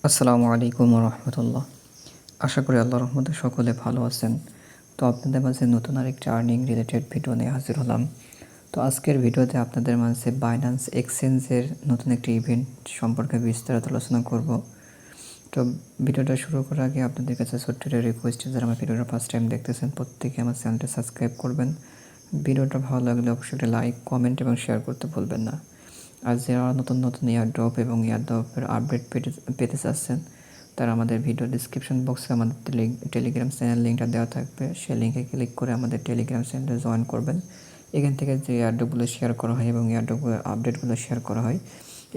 আসসালামু আলাইকুম রহমতুল্লাহ। আশা করি আল্লাহর রহমতে সকলে ভালো আছেন। তো আপনাদের মাঝে নতুন আরেকটি আর্নিং রিলেটেড ভিডিও নিয়ে হাজির হলাম। তো আজকের ভিডিওতে আপনাদের মাঝে বাইন্যান্স এক্সচেঞ্জের নতুন একটি ইভেন্ট সম্পর্কে বিস্তারিত আলোচনা করব। তো ভিডিওটা শুরু করার আগে আপনাদের কাছে ছোট্ট একটা রিকোয়েস্ট, যারা আমার ভিডিওটা ফার্স্ট টাইম দেখতেছেন প্রত্যেকে আমার চ্যানেলটা সাবস্ক্রাইব করবেন। ভিডিওটা ভালো লাগলে অবশ্যই একটা লাইক, কমেন্ট এবং শেয়ার করতে ভুলবেন না। আর যারা নতুন নতুন এয়ারড্রপ এবং এয়ারড্রপের আপডেট পেতে চাচ্ছেন, তারা আমাদের ভিডিও ডিসক্রিপশন বক্সে আমাদের টেলিগ্রাম চ্যানেল লিঙ্কটা দেওয়া থাকবে। সেই লিঙ্কে ক্লিক করে আমাদের টেলিগ্রাম চ্যানেলে জয়েন করবেন। এখান থেকে যে এয়ারড্রপগুলো শেয়ার করা হয় এবং এয়ারড্রপের আপডেটগুলো শেয়ার করা হয়,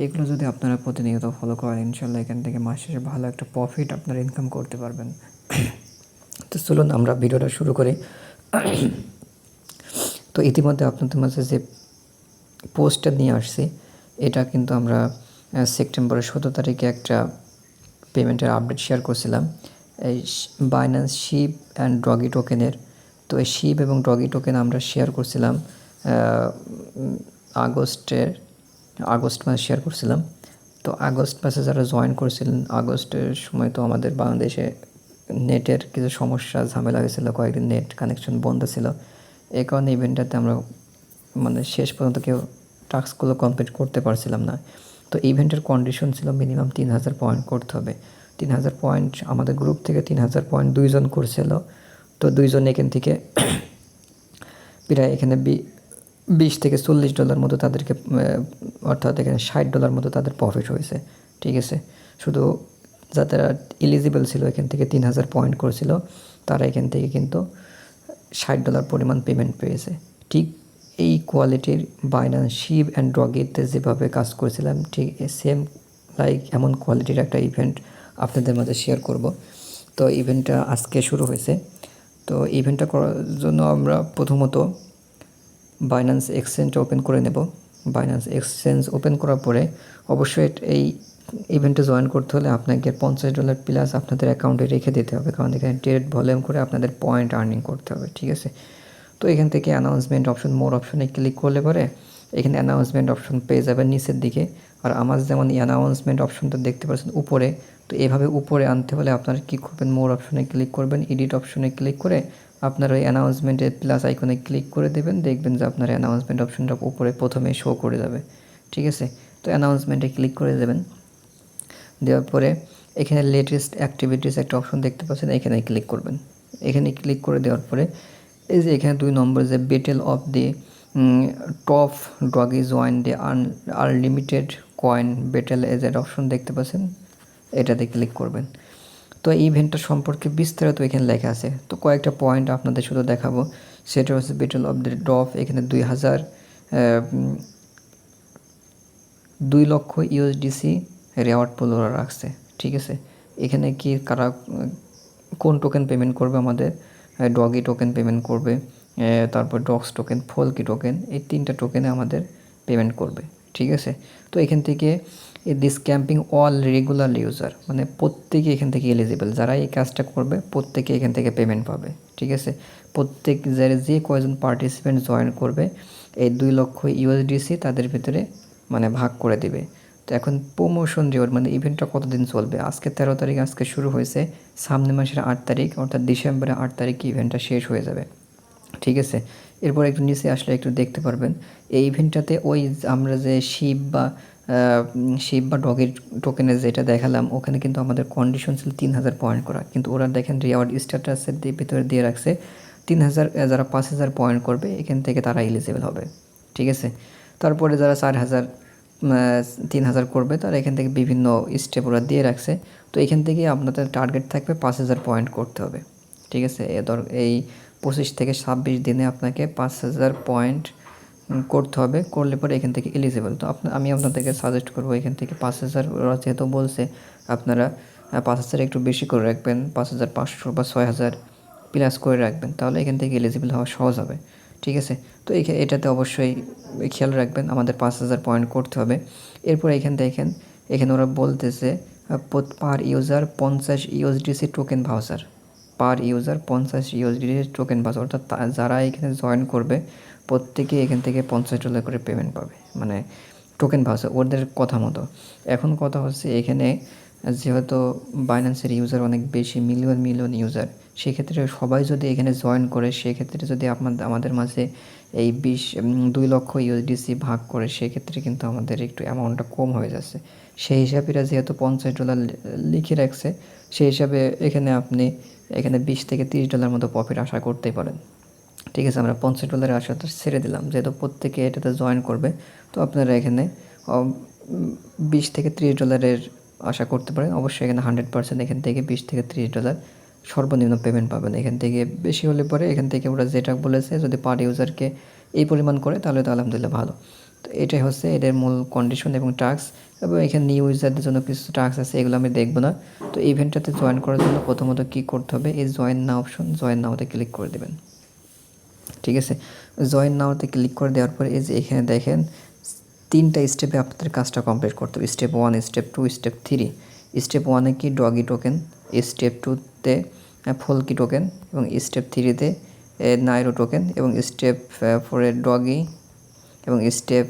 এগুলো যদি আপনারা প্রতিনিয়ত ফলো করেন, ইনশাল্লাহ এখান থেকে মাস শেষে ভালো একটা প্রফিট আপনারা ইনকাম করতে পারবেন। তো চলুন আমরা ভিডিওটা শুরু করি। তো ইতিমধ্যে আপনাদের মাঝে যে পোস্টটা নিয়ে আসছি, এটা কিন্তু আমরা সেপ্টেম্বরের 17 তারিখে একটা পেমেন্টের আপডেট শেয়ার করছিলাম এই বাইন্যান্স শিপ অ্যান্ড ডগি টোকেনের। তো এই শিপ এবং ডগি টোকেন আমরা শেয়ার করছিলাম আগস্ট মাসে শেয়ার করছিলাম। তো আগস্ট মাসে যারা জয়েন করেছিলেন, আগস্টের সময় তো আমাদের বাংলাদেশে নেটের কিছু সমস্যা ঝামেলা হয়েছিল, কয়েকদিন নেট কানেকশন বন্ধ ছিল। এই কারণে ইভেন্টটাতে আমরা শেষ পর্যন্ত কেউ টাস্কগুলো কমপ্লিট করতে পারছিলাম না। তো ইভেন্টের কন্ডিশন ছিল মিনিমাম 3000 পয়েন্ট করতে হবে। 3000 পয়েন্ট আমাদের গ্রুপ থেকে 3000 পয়েন্ট 2জন করছিল। তো 2জন এখান থেকে প্রায় এখানে $20 থেকে $40 মতো তাদেরকে, অর্থাৎ এখানে $60 মতো তাদের প্রফিট হয়েছে। ঠিক আছে, শুধু যারা এলিজিবল ছিল এখান থেকে 3000 পয়েন্ট করেছিল, তারা এখান থেকে কিন্তু $60 পরিমাণ পেমেন্ট পেয়েছে। ঠিক এই কোয়ালিটির বাইন্যান্স শিপ অ্যান্ড ডগিতে যেভাবে কাজ করেছিলাম, ঠিক সেম এমন কোয়ালিটির একটা ইভেন্ট আপনাদের মাঝে শেয়ার করব। তো ইভেন্টটা আজকে শুরু হয়েছে। তো ইভেন্টটা করার জন্য আমরা প্রথমত বাইন্যান্স এক্সচেঞ্জ ওপেন করে নেব। বাইন্যান্স এক্সচেঞ্জ ওপেন করার পরে অবশ্যই এই ইভেন্টে জয়েন করতে হলে আপনাকে $50 প্লাস আপনাদের অ্যাকাউন্টে রেখে দিতে হবে, কারণ এখানে ট্রেড ভলিউম করে আপনাদের পয়েন্ট আর্নিং করতে হবে। ঠিক আছে, তো এখান থেকে অ্যানাউন্সমেন্ট অপশন, মোর অপশনে ক্লিক করলে পরে এখানে অ্যানাউন্সমেন্ট অপশন পেয়ে যাবেন নিচের দিকে। আর আমার যেমন অ্যানাউন্সমেন্ট অপশনটা দেখতে পাচ্ছেন উপরে, তো এভাবে উপরে আনতে হলে আপনারা কী করবেন, মোর অপশনে ক্লিক করবেন, এডিট অপশনে ক্লিক করে আপনার ওই অ্যানাউন্সমেন্টের প্লাস আইকনে ক্লিক করে দেবেন। দেখবেন যে আপনার অ্যানাউন্সমেন্ট অপশনটা উপরে প্রথমে শো করে যাবে। ঠিক আছে, তো অ্যানাউন্সমেন্টে ক্লিক করে দেবেন। দেওয়ার পরে এখানে লেটেস্ট অ্যাক্টিভিটিস একটা অপশন দেখতে পাচ্ছেন, এখানে ক্লিক করবেন। এখানে ক্লিক করে দেওয়ার পরে এই যে এখানে 2 নম্বর যে battle of the top doggy join the unlimited coin battle এজ এর অপশন দেখতে পাচ্ছেন, এটাতে ক্লিক করবেন। তো এই ইভেন্টটা সম্পর্কে বিস্তারিত এখানে লেখা আছে। তো কয়েকটা পয়েন্ট আপনাদের শুধু দেখাবো। সেটা হচ্ছে বেটেল অফ দি ডপ, এখানে 2 লক্ষ ইউএসডিসি রেওয়ার্ড পুল ওরা রাখছে। ঠিক আছে, এখানে কি কারা কোন টোকেন পেমেন্ট করবে, আমাদের ডগি টোকেন পেমেন্ট করবে, তারপর ডগস টোকেন, ফলকি টোকেন, এই 3টা টোকেনে আমাদের পেমেন্ট করবে। ঠিক আছে, তো এখান থেকে this camping all regular user, মানে প্রত্যেকে এখান থেকে এলিজিবল, যারা এই কাজটা করবে প্রত্যেকে এখান থেকে পেমেন্ট পাবে। ঠিক আছে, প্রত্যেক যে কয়জন পার্টিসিপেন্ট জয়েন করবে এই 2 লক্ষ ইউএসডিসি তাদের ভিতরে মানে ভাগ করে দিবে। তো এখন প্রমোশন রিওয়ার্ড, মানে ইভেন্টটা কতদিন চলবে, আজকে 13 তারিখ আজকে শুরু হয়েছে, সামনের মাসের 8 তারিখ অর্থাৎ ডিসেম্বরের 8 তারিখে ইভেন্টটা শেষ হয়ে যাবে। ঠিক আছে, এরপর একটু নিচে আসলে একটু দেখতে পারবেন এই ইভেন্টটাতে ওই আমরা যে শিপ বা ডগের টোকেনের যেটা দেখালাম, ওখানে কিন্তু আমাদের কন্ডিশন ছিল 3000 পয়েন্ট করা, কিন্তু ওরা দেখেন রিওয়ার্ড স্ট্যাটাসের ভিতরে দিয়ে রাখছে 3000, যারা 5000 পয়েন্ট করবে এখান থেকে তারা এলিজিবল হবে। ঠিক আছে, তারপরে যারা 4000 3000 করবে তারা এখান থেকে বিভিন্ন স্টেপ ওরা দিয়ে রাখছে। তো এখান থেকে আপনাদের টার্গেট থাকবে 5000 পয়েন্ট করতে হবে। ঠিক আছে, এই 25 থেকে 26 দিনে আপনাকে 5000 পয়েন্ট করতে হবে, করলে পরে এখান থেকে এলিজিবল। তো আমি আপনাদেরকে সাজেস্ট করবো এখান থেকে 5000 ওরা যেহেতু বলছে, আপনারা 5000 একটু বেশি করে রাখবেন, 5500 বা 6000 প্লাস করে রাখবেন, তাহলে এখান থেকে এলিজিবল হওয়া সহজ হবে। ঠিক আছে, তো এটাতে অবশ্যই খেয়াল রাখবেন আমাদের 5000 পয়েন্ট করতে হবে। এরপর এখানে ওরা বলতেছে পার ইউজার 50 ইউএসডিসি টোকেন ভাউচার, পার ইউজার 50 ইউএসডিসি টোকেন ভাউচার, অর্থাৎ যারা এখানে জয়েন করবে প্রত্যেকে এখান থেকে $50 করে পেমেন্ট পাবে, মানে টোকেন ভাউচার ওদের কথা মতো। এখন কথা হচ্ছে এখানে যেহেতু বাইন্যান্সের ইউজার অনেক বেশি, মিলিয়ন মিলিয়ন ইউজার, সেক্ষেত্রে সবাই যদি এখানে জয়েন করে, সেক্ষেত্রে যদি আমাদের মাঝে এই 2 লক্ষ ইউএসডিসি ভাগ করে, সেক্ষেত্রে কিন্তু আমাদের একটু অ্যামাউন্টটা কম হয়ে যাচ্ছে। সেই হিসাবে এরা যেহেতু $50 লিখে রাখছে, সেই হিসাবে এখানে 20 থেকে $30 মতো প্রফিট আশা করতেই পারেন। ঠিক আছে, আমরা $50 আশাটা ছেড়ে দিলাম, যেহেতু প্রত্যেকে এটাতে জয়েন করবে। তো আপনারা এখানে 20 থেকে $30 আশা করতে পারেন। অবশ্যই এখানে 100% এখান থেকে $20 থেকে $30 সর্বনিম্ন পেমেন্ট পাবেন। এখান থেকে বেশি হলে পরে এখান থেকে ওরা যেটা বলেছে, যদি পার ইউজারকে এই পরিমাণ করে, তাহলে তো আলহামদুলিল্লাহ ভালো। তো এটাই হচ্ছে এদের মূল কন্ডিশন এবং টাস্ক। এবং এখানে নিউ ইউজারদের জন্য কিছু টাস্ক আছে, এগুলো আমি দেখবো না। তো ইভেন্টটাতে জয়েন করার জন্য প্রথমত কী করতে হবে, এই জয়েন নাও অপশন, জয়েন নাওতে ক্লিক করে দেবেন। ঠিক আছে, জয়েন নাওতে ক্লিক করে দেওয়ার পরে এই যে এখানে দেখেন 3টা স্টেপে আপনাদের কাজটা কমপ্লিট করতে হবে। Step 1, step 2, step 3। স্টেপ 1-এ কি ডগি টোকেন, স্টেপ 2-তে ফলকি টোকেন, এবং স্টেপ 3-তে নাইরো টোকেন, এবং স্টেপ 4-এ ডগি, এবং স্টেপ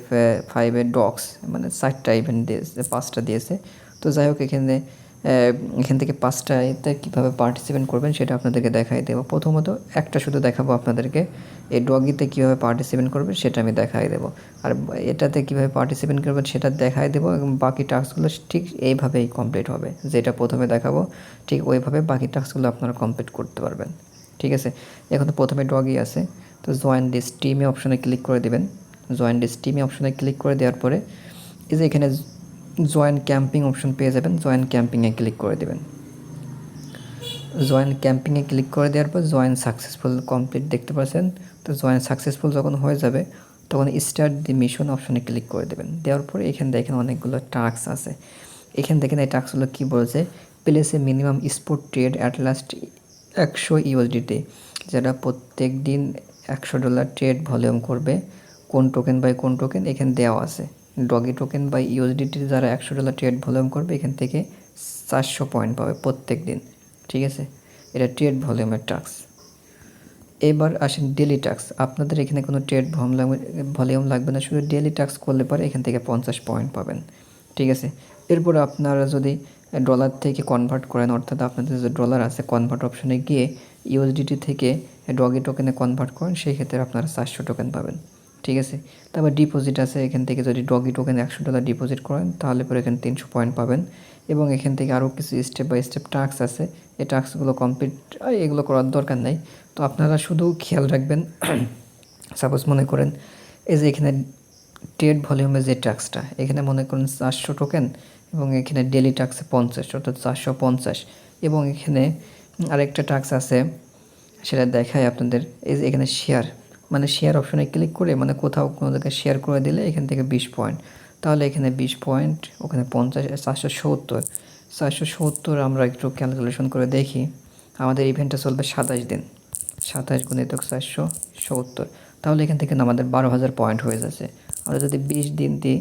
5-এ ডগস। মানে 4টা ইভেন্ট দিয়েছে, 5টা দিয়েছে। তো যাই হোক, এখান থেকে 5টাতে কীভাবে পার্টিসিপেট করবেন সেটা আপনাদেরকে দেখাই দেবো। প্রথমত একটা শুধু দেখাবো আপনাদেরকে, এই ডগিতে কীভাবে পার্টিসিপেট করবেন সেটা আমি দেখাই দেবো। আর এটাতে কীভাবে পার্টিসিপেট করবেন সেটা দেখাই দেবো, এবং বাকি টাস্কগুলো ঠিক এইভাবেই কমপ্লিট হবে। যেটা প্রথমে দেখাবো ঠিক ওইভাবে বাকি টাস্কগুলো আপনারা কমপ্লিট করতে পারবেন। ঠিক আছে, এখন তো প্রথমে ডগি আছে, তো জয়েন দিস টিমে অপশনে ক্লিক করে দেবেন। জয়েন দিস টিমে অপশনে ক্লিক করে দেওয়ার পরে এই যে এখানে জয়েন ক্যাম্পিং অপশন পেয়ে যাবেন। জয়েন ক্যাম্পিংয়ে ক্লিক করে দেবেন। জয়েন ক্যাম্পিংয়ে ক্লিক করে দেওয়ার পর জয়েন সাকসেসফুল কমপ্লিট দেখতে পাচ্ছেন। তো জয়েন সাকসেসফুল যখন হয়ে যাবে, তখন স্টার্ট দি মিশন অপশনে ক্লিক করে দেবেন। দেওয়ার পরে এখানে দেখেন অনেকগুলো টাস্ক আছে। এখানে দেখেন এই টাস্কগুলো কী বলছে, place A minimum spot trade at last 100 USDT, যেটা প্রত্যেক দিন $100 ট্রেড ভলিউম করবে। কোন টোকেন বাই কোন টোকেন এখানে দেওয়া আছে। ডগি টোকেন বাই ইউএসডিটি যারা $100 ট্রেড ভলিউম করবে, এখান থেকে 400 পয়েন্ট পাবে প্রত্যেক দিন। ঠিক আছে, এটা ট্রেড ভলিউমের টাস্ক। এবার আসেন ডেলি টাস্ক। আপনাদের এখানে কোনো ট্রেড ভলিউম লাগবে না, শুধু ডেলি টাস্ক করলে পরে এখান থেকে 50 পয়েন্ট পাবেন। ঠিক আছে, এরপর আপনারা যদি ডলার থেকে কনভার্ট করেন, অর্থাৎ আপনাদের যে ডলার আছে, কনভার্ট অপশনে গিয়ে ইউএসডিটি থেকে ডগি টোকেনে কনভার্ট করেন, সেই ক্ষেত্রে আপনারা 400 টোকেন পাবেন। ঠিক আছে, তারপর ডিপোজিট আছে, এখান থেকে যদি ডগি টোকেন $100 ডিপোজিট করেন, তাহলে পরে এখানে 300 পয়েন্ট পাবেন। এবং এখান থেকে আরও কিছু স্টেপ বাই স্টেপ টাস্ক আছে, এই টাস্কগুলো কমপ্লিট, এগুলো করার দরকার নেই। তো আপনারা শুধু খেয়াল রাখবেন, সাপোজ মনে করেন এই যে এখানে ট্রেড ভলিউমের যে টাস্কটা, এখানে মনে করেন 400 টোকেন, এবং এখানে ডেলি টাস্কে 50, অর্থাৎ 450। এবং এখানে আরেকটা টাস্ক আছে, সেটা দেখায় আপনাদের। এই যে এখানে শেয়ার, মানে শেয়ার অপশনে ক্লিক করে, মানে কোথাও কোনো জায়গায় শেয়ার করে দিলে এখান থেকে 20 পয়েন্ট। তাহলে এখানে 20 পয়েন্ট, ওখানে 50, 470। 470 আমরা একটু ক্যালকুলেশন করে দেখি। আমাদের ইভেন্টটা চলবে 27 দিন, 27 গুণিত 470, তাহলে এখান থেকে আমাদের 12,000 পয়েন্ট হয়ে যাচ্ছে। আমরা যদি 20 দিন দিই,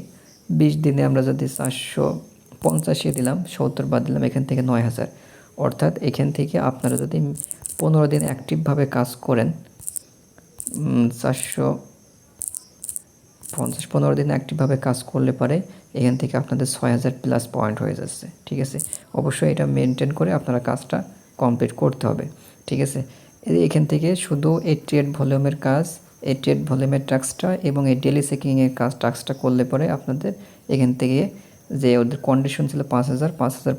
20 দিনে আমরা যদি 450 দিলাম, 70 বাদ দিলাম, এখান থেকে 9,000। অর্থাৎ এখান থেকে আপনারা যদি 15 দিন অ্যাক্টিভভাবে কাজ করেন, 15 দিন অ্যাক্টিভভাবে কাজ করলে পারে এখান থেকে আপনাদের 6,000 প্লাস পয়েন্ট হয়ে যাচ্ছে। ঠিক আছে, অবশ্যই এটা মেনটেন করে আপনারা কাজটা কমপ্লিট করতে হবে। ঠিক আছে, এখান থেকে শুধু এই ট্রেড ভলিউমের কাজ, এই ট্রেড ভলিউমের টাস্কটা এবং এই ডেলি চেকিংয়ের টাস্কটা করলে পরে আপনাদের এখান থেকে যে ওদের কন্ডিশন ছিল 5,000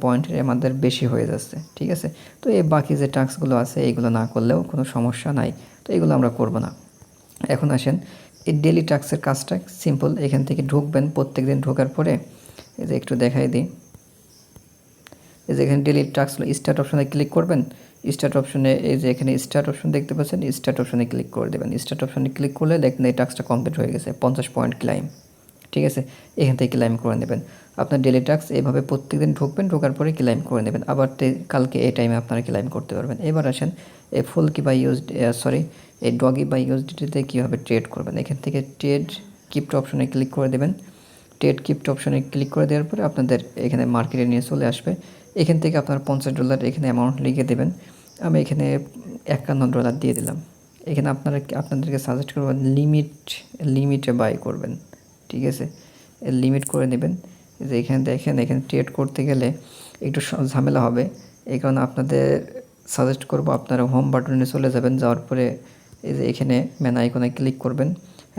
পয়েন্টের আমাদের বেশি হয়ে যাচ্ছে। ঠিক আছে, তো এই বাকি যে টাস্কগুলো আছে এইগুলো না করলেও কোনো সমস্যা নাই, তো এগুলো আমরা করব না। এখন আসেন এই ডেলি টাস্কের কাজটা সিম্পল। এখান থেকে ঢুকবেন, প্রত্যেক দিন ঢোকার পরে এই যে একটু দেখাই দিই, এই যে এখানে ডেলি টাস্কগুলো স্টার্ট অপশনে ক্লিক করবেন। স্টার্ট অপশনে এই যে এখানে স্টার্ট অপশন দেখতে পাচ্ছেন, স্টার্ট অপশনে ক্লিক করে দেবেন। স্টার্ট অপশনে ক্লিক করলে দেখবেন এই টাস্কটা কমপ্লিট হয়ে গেছে, 50 পয়েন্ট ক্লাইম। ঠিক আছে, এখান থেকে ক্লাইম করে নেবেন। আপনার ডেলি টাস্ক এইভাবে প্রত্যেকদিন ঢুকবেন, ঢোকার পরে ক্লাইম করে নেবেন। আবার কালকে এই টাইমে আপনারা ক্লাইম করতে পারবেন। এবার আসেন এই ফুলকি বা এই ডগি বা ইউএসডিটিতে কীভাবে ট্রেড করবেন। এখান থেকে ট্রেড ক্রিপ্টো অপশনে ক্লিক করে দেবেন। ট্রেড ক্রিপ্টো অপশনে ক্লিক করে দেওয়ার পরে আপনাদের এখানে মার্কেটে নিয়ে চলে আসবে। এখান থেকে আপনার $50 এখানে অ্যামাউন্ট লিখে দেবেন। আমি এখানে $51 দিয়ে দিলাম। এখানে আপনাদেরকে সাজেস্ট করব লিমিটে বাই করবেন। ঠিক আছে, লিমিট করে নেবেন। যে এখানে দেখেন, এখানে ট্রেড করতে গেলে একটু ঝামেলা হবে। এই কারণে আপনাদের সাজেস্ট করব আপনারা হোম বাটনে চলে যাবেন। যাওয়ার পরে এই যে এখানে ম্যান আইকনে ক্লিক করবেন,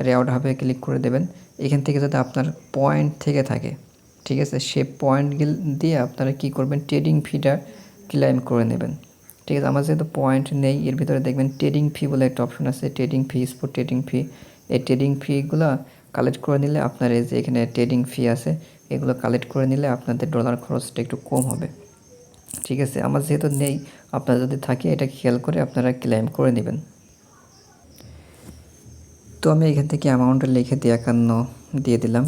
রেআউট হাবে ক্লিক করে দেবেন। এখান থেকে যাতে আপনার পয়েন্ট থেকে থাকে, ঠিক আছে, সে পয়েন্টগুলো দিয়ে আপনারা কী করবেন, ট্রেডিং ফিটা ক্লেম করে নেবেন। ঠিক আছে, আমার যেহেতু পয়েন্ট নেই, এর ভিতরে দেখবেন ট্রেডিং ফি বলে একটা অপশন আছে, ট্রেডিং ফি, স্পট ট্রেডিং ফি। এই ট্রেডিং ফিগুলো কালেক্ট করে নিলে আপনার এই যে এখানে ট্রেডিং ফি আছে, এগুলো কালেক্ট করে নিলে আপনাদের ডলার খরচটা একটু কম হবে। ঠিক আছে, আমার যেহেতু নেই, আপনার যদি থাকে এটা খেয়াল করে আপনারা ক্লেম করে নেবেন। তো আমি এখান থেকে অ্যামাউন্টটা লিখে দিয়ে 51 দিয়ে দিলাম।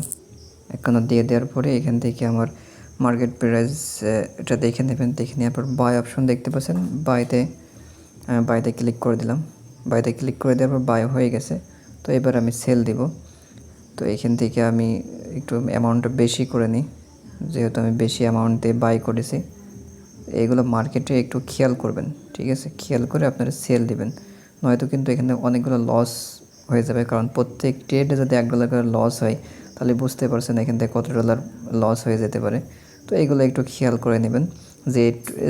51 দিয়ে দেওয়ার পরে এখান থেকে আমার মার্কেট প্রাইস এটা দেখে নেবেন। দেখে নেওয়ার পর বাই অপশন দেখতে পাচ্ছেন, বাইতে ক্লিক করে দিলাম। বাইতে ক্লিক করে দেওয়ার পর বাই হয়ে গেছে। তো এবার আমি সেল দিব। তো এখান থেকে আমি একটু অ্যামাউন্টটা বেশি করে নিই, যেহেতু আমি বেশি অ্যামাউন্ট দিয়ে বাই করেছি। এইগুলো মার্কেটে একটু খেয়াল করবেন, ঠিক আছে, খেয়াল করে আপনারা সেল দিবেন, নয়তো কিন্তু এখানে অনেকগুলো লস হয়ে যাবে। কারণ প্রত্যেক ট্রেডে যদি $1 করে লস হয়, তাহলে বুঝতে পারছেন এখান থেকে কত ডলার লস হয়ে যেতে পারে। তো এগুলো একটু খেয়াল করে নেবেন, যে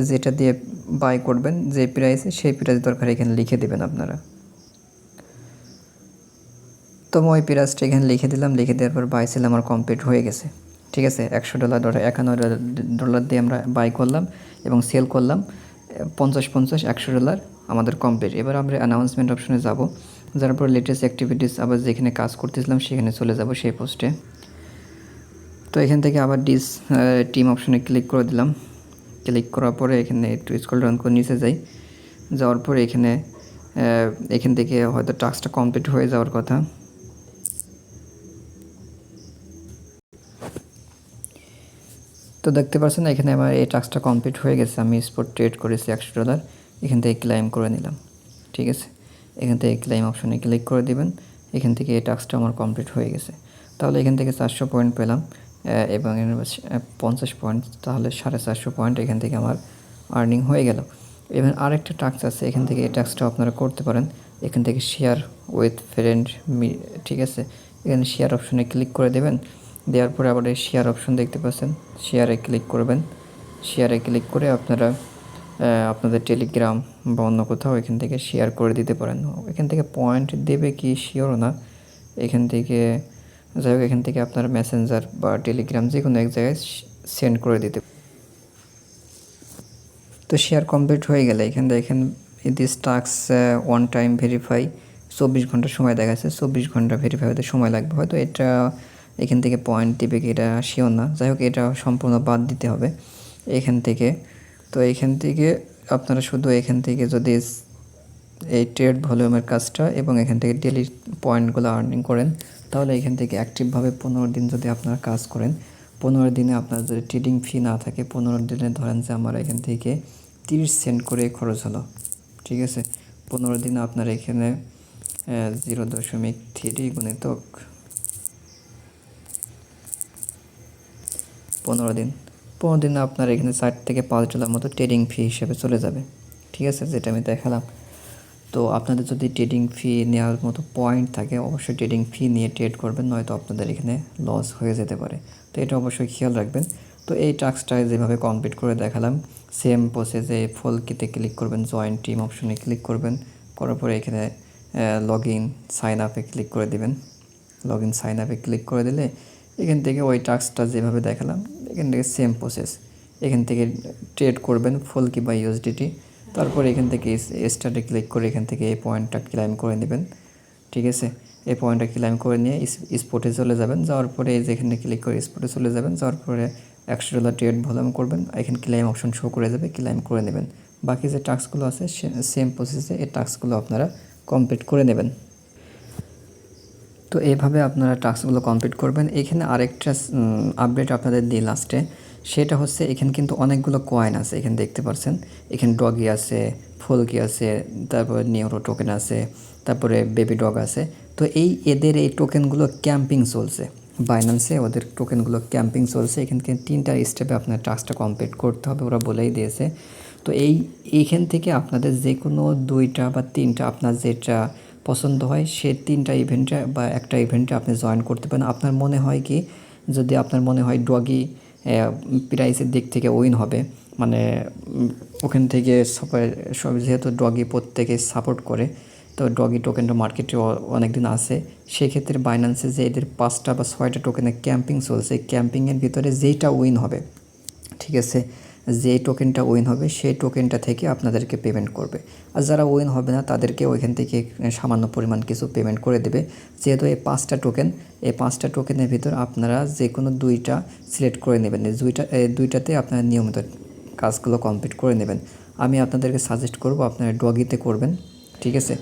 যেটা দিয়ে বাই করবেন যে প্রাইসে, সেই প্রাইস দরকার এখানে লিখে দেবেন আপনারা। তো আমি ওই প্রাইসটা এখানে লিখে দিলাম। লিখে দেওয়ার পর বাই সেল আমার কমপ্লিট হয়ে গেছে। ঠিক আছে, $100 $51 দিয়ে আমরা বাই করলাম এবং সেল করলাম 50 $100 আমাদের কমপ্লিট। এবার আমরা অ্যানাউন্সমেন্ট অপশনে যাব। যার পর লেটেস্ট অ্যাক্টিভিটিস, আবার যেখানে কাজ করতেছিলাম সেখানে চলে যাব, সেই পোস্টে। তো এখান থেকে আবার টিম অপশনে ক্লিক করে দিলাম। ক্লিক করার পরে এখানে একটু স্ক্রল ডাউন করে নিচে যাই। যাওয়ার পরে এখান থেকে হয়তো টাস্কটা কমপ্লিট হয়ে যাওয়ার কথা। তো দেখতে পাচ্ছেন এখানে আমার এই টাস্কটা কমপ্লিট হয়ে গেছে। আমি স্পট ট্রেড করেছি $100, এখান থেকে ক্লেম করে নিলাম। ঠিক আছে, এখান থেকে ক্লেম অপশনে ক্লিক করে দিবেন। এখান থেকে এই টাস্কটা আমার কমপ্লিট হয়ে গেছে। তাহলে এখান থেকে 400 পয়েন্ট পেলাম এবং 50 পয়েন্ট, তাহলে 450 পয়েন্ট এখান থেকে আমার আর্নিং হয়ে গেল। এবার আরেকটা টাস্ক আছে, এখান থেকে এই টাস্কটা আপনারা করতে পারেন। এখান থেকে শেয়ার উইথ ফ্রেন্ড, ঠিক আছে, এখানে শেয়ার অপশনে ক্লিক করে দেবেন। দেওয়ার পরে আবার এই শেয়ার অপশন দেখতে পাচ্ছেন, শেয়ারে ক্লিক করবেন। শেয়ারে ক্লিক করে আপনারা আপনাদের টেলিগ্রাম বা অন্য কোথাও এখান থেকে শেয়ার করে দিতে পারেন। এখান থেকে পয়েন্ট দেবে কি শিওর না, এখান থেকে যাই হোক, এখান থেকে আপনার মেসেঞ্জার বা টেলিগ্রাম যে কোনো এক জায়গায় সেন্ড করে দিতে। তো শেয়ার কমপ্লিট হয়ে গেলে এখান দেখেন this task one time verify, 24 ঘন্টা সময় দেখাচ্ছে। 24 ঘন্টা ভেরিফাই হতে সময় লাগবে, হয়তো এটা এখান থেকে পয়েন্ট দেবে কি এটা শিওর না। যাই হোক, এটা সম্পূর্ণ বাদ দিতে হবে এখান থেকে। তো এখান থেকে আপনারা শুধু এখান থেকে যদি এই ট্রেড ভলিউমের কাজটা এবং এখান থেকে ডেলি পয়েন্টগুলো আর্নিং করেন, তাহলে এখান থেকে অ্যাক্টিভভাবে 15 দিন যদি আপনারা কাজ করেন, 15 দিনে আপনার যদি ট্রেডিং ফি না থাকে, 15 দিনে ধরেন যে আমার এখান থেকে 30 সেন্ট করে খরচ হলো। ঠিক আছে, 15 দিনে আপনার এখানে 0.3 গুণিতক 15 দিন, 15 দিনে আপনার এখানে $4 থেকে $5 মতো ট্রেডিং ফি হিসেবে চলে যাবে। ঠিক আছে, যেটা আমি দেখালাম। তো আপনাদের যদি ট্রেডিং ফি নেওয়ার মতো পয়েন্ট থাকে, অবশ্যই ট্রেডিং ফি নিয়ে ট্রেড করবেন, নয়তো আপনাদের এখানে লস হয়ে যেতে পারে। তো এটা অবশ্যই খেয়াল রাখবেন। তো এই টাস্কটা যেভাবে কমপ্লিট করে দেখালাম, সেম প্রসেসে ফলকিতে ক্লিক করবেন, জয়েন টিম অপশনে ক্লিক করবেন, করার পরে এখানে লগ ইন সাইন আপে ক্লিক করে দেবেন। লগ ইন সাইন আপে ক্লিক করে দিলে এখান থেকে ওই টাস্কটা যেভাবে দেখালাম, এখান থেকে সেম প্রসেস, এখান থেকে ট্রেড করবেন ফলকি বা ইউএসডিটি। তারপরে এখান থেকে স্টার্টে ক্লিক করে এখান থেকে এই পয়েন্টটা ক্লাইম করে নেবেন। ঠিক আছে, এই পয়েন্টটা ক্লাইম করে নিয়ে স্পটে চলে যাবেন। যাওয়ার পরে এই যে এখানে ক্লিক করে স্পটে চলে যাবেন। যাওয়ার পরে $100 ট্রেড ভলিউম করবেন, এখানে ক্লাইম অপশন শো করে যাবে, ক্লাইম করে নেবেন। বাকি যে টাস্কগুলো আছে সেম প্রসেসে এই টাস্কগুলো আপনারা কমপ্লিট করে নেবেন। তো এইভাবে আপনারা টাস্কগুলো কমপ্লিট করবেন। এখানে আরেকটা আপডেট আপনাদের দিই লাস্টে, সেটা হচ্ছে এখানে কিন্তু অনেকগুলো কয়েন আছে, এখানে দেখতে পাচ্ছেন। এখানে ডগি আছে, ফলকি আছে, তারপরে নিউরো টোকেন আছে, তারপরে বেবি ডগ আছে। তো এদের এই টোকেনগুলো ক্যাম্পিং চলছে বাইন্যান্সে, ওদের টোকেনগুলো ক্যাম্পিং চলছে। এখান থেকে 3টা স্টেপে আপনার টাস্কটা কমপ্লিট করতে হবে, ওরা বলেই দিয়েছে। তো এইখান থেকে আপনাদের যে কোনো 2টা বা 3টা আপনার যেটা পছন্দ হয়, সে 3টা ইভেন্টে বা একটা ইভেন্টে আপনি জয়েন করতে পারেন। আপনার মনে হয় কি যদি আপনার মনে হয় ডগি প্রাইসের দিক থেকে উইন হবে, মানে ওখান থেকে সব যেহেতু ডগি প্রত্যেকে সাপোর্ট করে, তো ডগি টোকেনটা মার্কেটে অনেক দিন আছে, সেক্ষেত্রে বাইন্যান্সে যে এদের 5টা বা 6টা টোকেনের ক্যাম্পিং চলছে, এই ক্যাম্পিংয়ের ভিতরে যেইটা উইন হবে, ঠিক আছে, যে টোকেনটা উইন হবে সেই টোকেনটা থেকে আপনাদেরকে পেমেন্ট করবে। আর যারা উইন হবে না তাদেরকে ওইখান থেকে সামান্য পরিমাণ কিছু পেমেন্ট করে দেবে। যেহেতু এই 5টা টোকেন, এই 5টা টোকেনের ভিতর আপনারা যে কোনো 2টা সিলেক্ট করে নেবেন। এই দুইটাতে আপনারা নিয়মিত কাজগুলো কমপ্লিট করে নেবেন। আমি আপনাদেরকে সাজেস্ট করব আপনারা ডগিতে করবেন, ঠিক আছে,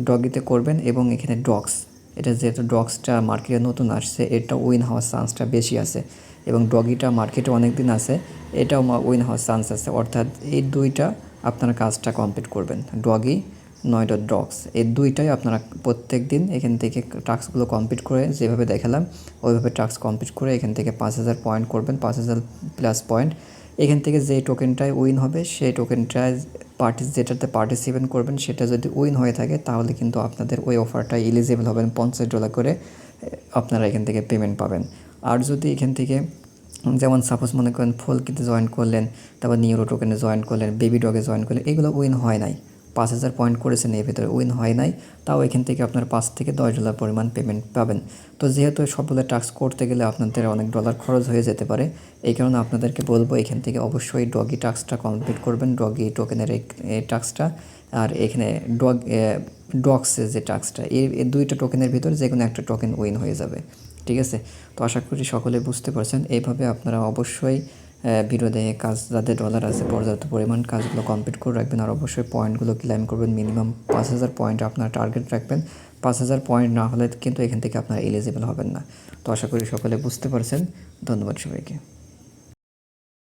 ডগিতে করবেন। এবং এখানে ডগস, এটা যেহেতু ডগসটা মার্কেটে নতুন আসছে, এটা উইন হওয়ার চান্সটা বেশি আছে। এবং ডগিটা মার্কেটে অনেক দিন আছে, এটাও উইন হওয়ার চান্স আছে। অর্থাৎ এই দুইটা আপনারা কাজটা কমপ্লিট করবেন, ডগি নয়ডা ডগস, এই দুইটাই আপনারা প্রত্যেক দিন এখান থেকে টাস্কগুলো কমপ্লিট করে যেভাবে দেখালাম ওইভাবে টাস্ক কমপ্লিট করে এখান থেকে 5,000 পয়েন্ট করবেন, 5,000 প্লাস পয়েন্ট। এখান থেকে যে টোকেনটায় উইন হবে সেই টোকেনটায় যেটাতে পার্টিসিপেট করবেন সেটা যদি উইন হয়ে থাকে তাহলে কিন্তু আপনাদের ওই অফারটায় এলিজিবল হবেন, $50 করে আপনারা এখান থেকে পেমেন্ট পাবেন। আর যদি এখান থেকে যেমন সাপোজ মনে করেন ফলকিতে জয়েন করলেন, তারপর নিউরো টোকেনে জয়েন করলেন, বেবি ডগে জয়েন করলেন, এগুলো উইন হয় নাই, 5,000 পয়েন্ট করেছেন এর ভিতরে উইন হয় নাই, তাও এখান থেকে আপনার $5 থেকে $10 পরিমাণ পেমেন্ট পাবেন। তো যেহেতু সবগুলো টাস্ক করতে গেলে আপনাদের অনেক ডলার খরচ হয়ে যেতে পারে, এই কারণে আপনাদেরকে বলবো এখান থেকে অবশ্যই ডগি টাস্কটা কমপ্লিট করবেন, ডগি টোকেনের এই টাস্কটা। আর এখানে ডগসের যে টাস্কটা, এই দুইটা টোকেনের ভিতরে যে কোনো একটা টোকেন উইন হয়ে যাবে, ঠিক আছে। তো আশা করি সকলে বুঝতে পারছেন। এইভাবে আপনারা অবশ্যই ভিডিও দেখে কাজ, যাদের ডলার আছে পর্যাপ্ত পরিমাণ, কাজগুলো কমপ্লিট করে রাখবেন। আর অবশ্যই পয়েন্টগুলো ক্লেম করবেন, মিনিমাম 5,000 পয়েন্ট আপনার টার্গেট রাখবেন। 5,000 পয়েন্ট না হলে কিন্তু এখান থেকে আপনারা এলিজিবল হবেন না। তো আশা করি সকলে বুঝতে পারছেন। ধন্যবাদ সবাইকে।